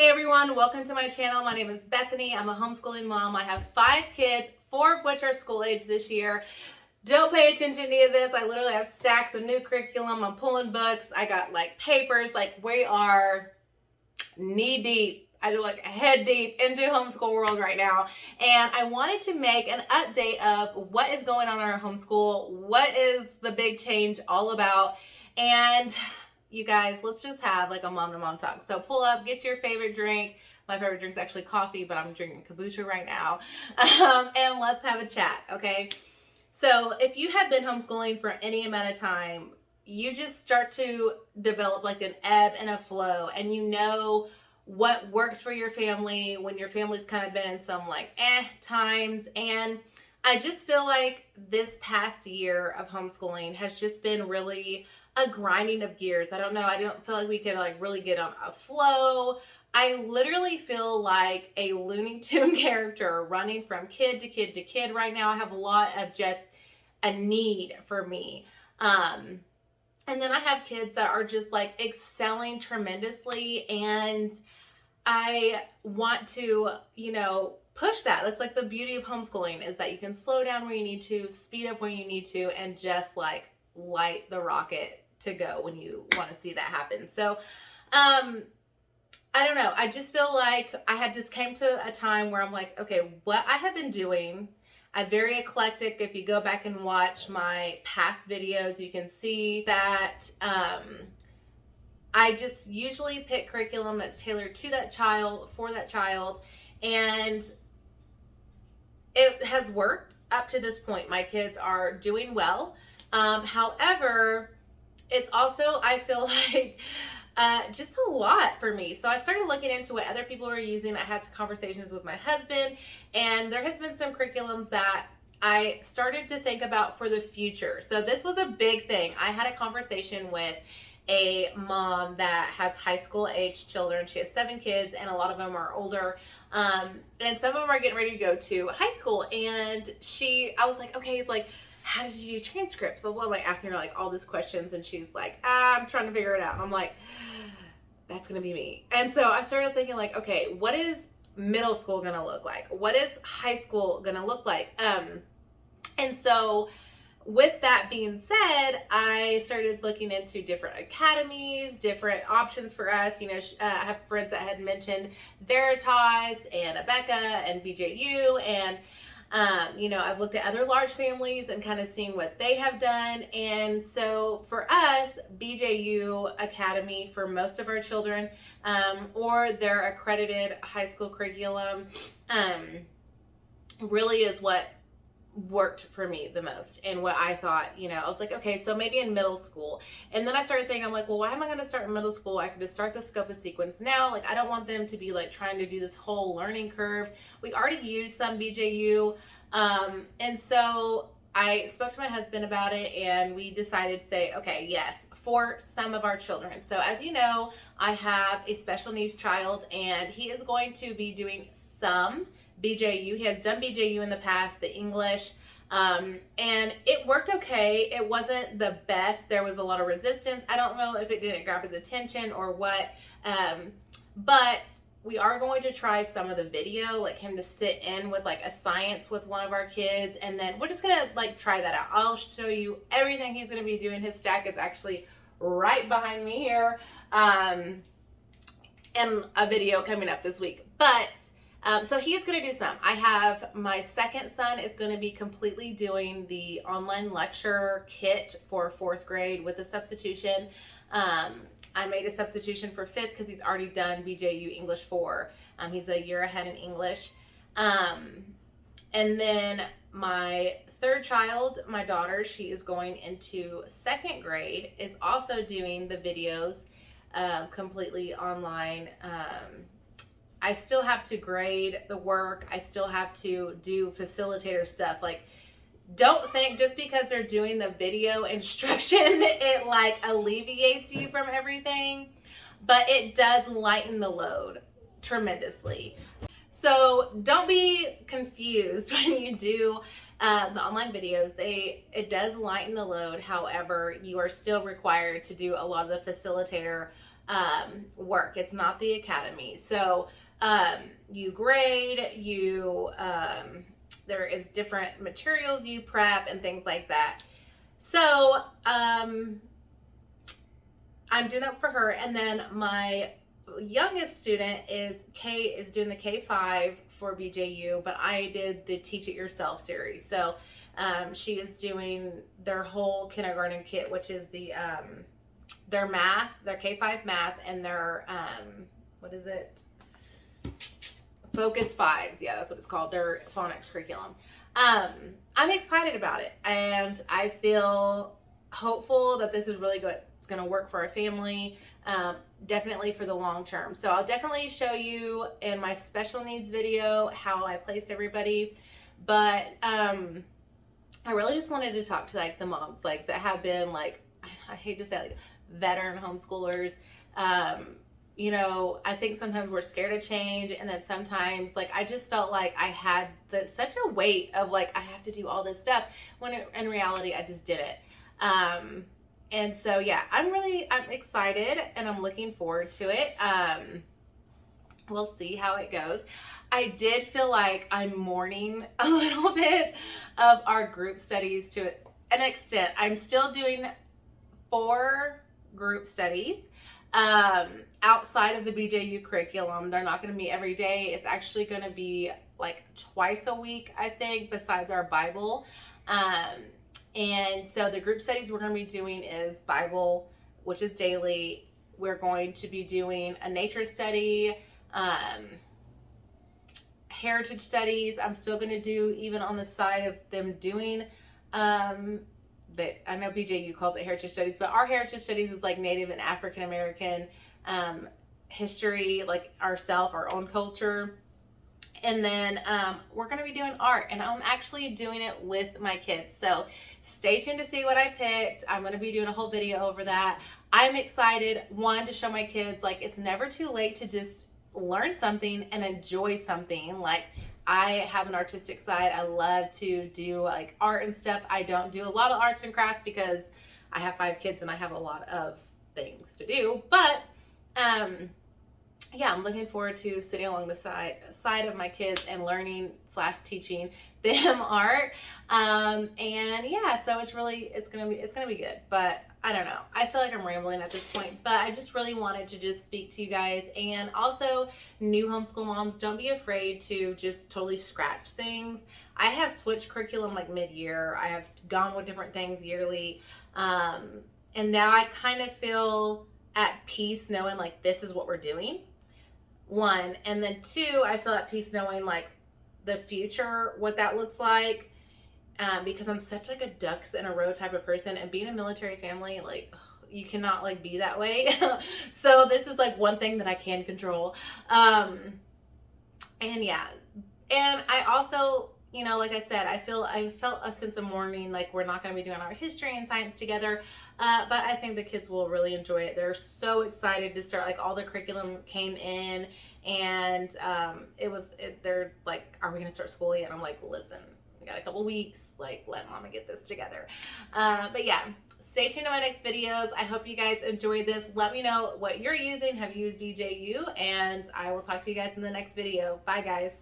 Hey everyone, welcome to my channel. My name is Bethany. I'm a homeschooling mom. I have 5 kids, 4 of which are school age this year. Don't pay attention to any of this. I literally have stacks of new curriculum. I'm pulling books. I got like papers. Like we are knee deep. I do like head deep into homeschool world right now. And I wanted to make an update of what is going on in our homeschool. What is the big change all about? And you guys, let's just have like a mom to mom talk. So pull up, get your favorite drink. My favorite drink is actually coffee, but I'm drinking kombucha right now. And let's have a chat, okay? So if you have been homeschooling for any amount of time, you just start to develop like an ebb and a flow, and you know what works for your family when your family's kind of been in some like times. And I just feel like this past year of homeschooling has just been really a grinding of gears. I don't know. I don't feel like we can like really get on a flow. I literally feel like a Looney Tune character running from kid to kid to kid right now. I have a lot of just a need for me. And then I have kids that are just like excelling tremendously, and I want to, push that. That's like the beauty of homeschooling, is that you can slow down where you need to, speed up when you need to, and just like light the rocket to go when you want to see that happen. So, I don't know. I just feel like I had just came to a time where I'm like, okay, what I have been doing, I'm very eclectic. If you go back and watch my past videos, you can see that I just usually pick curriculum that's tailored to that child, for that child, and it has worked up to this point. My kids are doing well. However, it's also, I feel like, just a lot for me. So I started looking into what other people are using. I had some conversations with my husband, and there has been some curriculums that I started to think about for the future. So this was a big thing. I had a conversation with a mom that has high school age children. She has 7 kids, and a lot of them are older. And some of them are getting ready to go to high school. And I was like, okay, it's like, how did you do transcripts? Blah, blah, blah. Asking her like all these questions, and she's like, I'm trying to figure it out. And I'm like, that's gonna be me. And so I started thinking like, okay, what is middle school gonna look like? What is high school gonna look like? And so with that being said, I started looking into different academies, different options for us. I have friends that had mentioned Veritas and Abeka and BJU, and I've looked at other large families and kind of seen what they have done. And so for us, BJU Academy for most of our children, or their accredited high school curriculum, really is what worked for me the most, and what I thought, I was like, okay, so maybe in middle school. And then I started thinking, I'm like, well, why am I going to start in middle school? I could just start the scope of sequence now. Like, I don't want them to be like trying to do this whole learning curve. We already use some BJU, and so I spoke to my husband about it, and we decided to say, okay, yes, for some of our children. So as you know, I have a special needs child, and he is going to be doing some BJU. He has done BJU in the past, the English, and it worked okay. It wasn't the best. There was a lot of resistance. I don't know if it didn't grab his attention or what, but we are going to try some of the video, like him to sit in with like a science with one of our kids, and then we're just gonna like try that out. I'll show you everything he's gonna be doing. His stack is actually right behind me here, and a video coming up this week. But so he's going to do some. I have my second son is going to be completely doing the online lecture kit for 4th grade with a substitution. I made a substitution for 5th because he's already done BJU English 4. He's a year ahead in English. And then my third child, my daughter, she is going into 2nd grade, is also doing the videos completely online. I still have to grade the work. I still have to do facilitator stuff. Like, don't think just because they're doing the video instruction, it like alleviates you from everything, but it does lighten the load tremendously. So don't be confused when you do the online videos. It does lighten the load. However, you are still required to do a lot of the facilitator work. It's not the academy. So you grade, there is different materials you prep and things like that. So I'm doing that for her. And then my youngest student is doing the K5 for BJU, but I did the Teach It Yourself series. So she is doing their whole kindergarten kit, which is their math, their K5 math, and their what is it? Focus Fives. Yeah, that's what it's called. Their phonics curriculum. I'm excited about it, and I feel hopeful that this is really good. It's going to work for our family, definitely for the long term. So I'll definitely show you in my special needs video how I placed everybody. But I really just wanted to talk to like the moms like that have been like, I hate to say like veteran homeschoolers. You know, I think sometimes we're scared of change, and then sometimes like I just felt like I had such a weight of like I have to do all this stuff when in reality I just didn't. And so yeah, I'm excited and I'm looking forward to it. We'll see how it goes. I did feel like I'm mourning a little bit of our group studies to an extent. I'm still doing 4 group studies outside of the BJU curriculum. They're not going to meet every day. It's actually going to be like twice a week, I think, besides our Bible. And so the group studies we're going to be doing is Bible, which is daily. We're going to be doing a nature study, heritage studies. I'm still going to do, even on the side of them doing, I know BJU calls it heritage studies, but our heritage studies is like Native and African American history, like our own culture. And then we're going to be doing art, and I'm actually doing it with my kids. So stay tuned to see what I picked. I'm going to be doing a whole video over that. I'm excited, one, to show my kids like it's never too late to just learn something and enjoy something. Like I have an artistic side. I love to do like art and stuff. I don't do a lot of arts and crafts because I have 5 kids and I have a lot of things to do. But yeah, I'm looking forward to sitting along the side of my kids and learning / teaching them art. And yeah, so it's gonna be good. But I don't know. I feel like I'm rambling at this point, but I just really wanted to just speak to you guys. And also, new homeschool moms, don't be afraid to just totally scratch things. I have switched curriculum like mid-year. I have gone with different things yearly. And now I kind of feel at peace knowing like this is what we're doing. 1, and then 2, I feel at peace knowing like the future, what that looks like, because I'm such like a ducks in a row type of person, and being a military family, like you cannot like be that way. So this is like one thing that I can control. And yeah, and I also, you know, like I said, I felt a sense of mourning, like we're not going to be doing our history and science together. But I think the kids will really enjoy it. They're so excited to start. Like all the curriculum came in, and they're like, "Are we gonna start school yet?" And I'm like, "Listen, we got a couple weeks. Like, let Mama get this together." But yeah, stay tuned to my next videos. I hope you guys enjoyed this. Let me know what you're using. Have you used BJU? And I will talk to you guys in the next video. Bye, guys.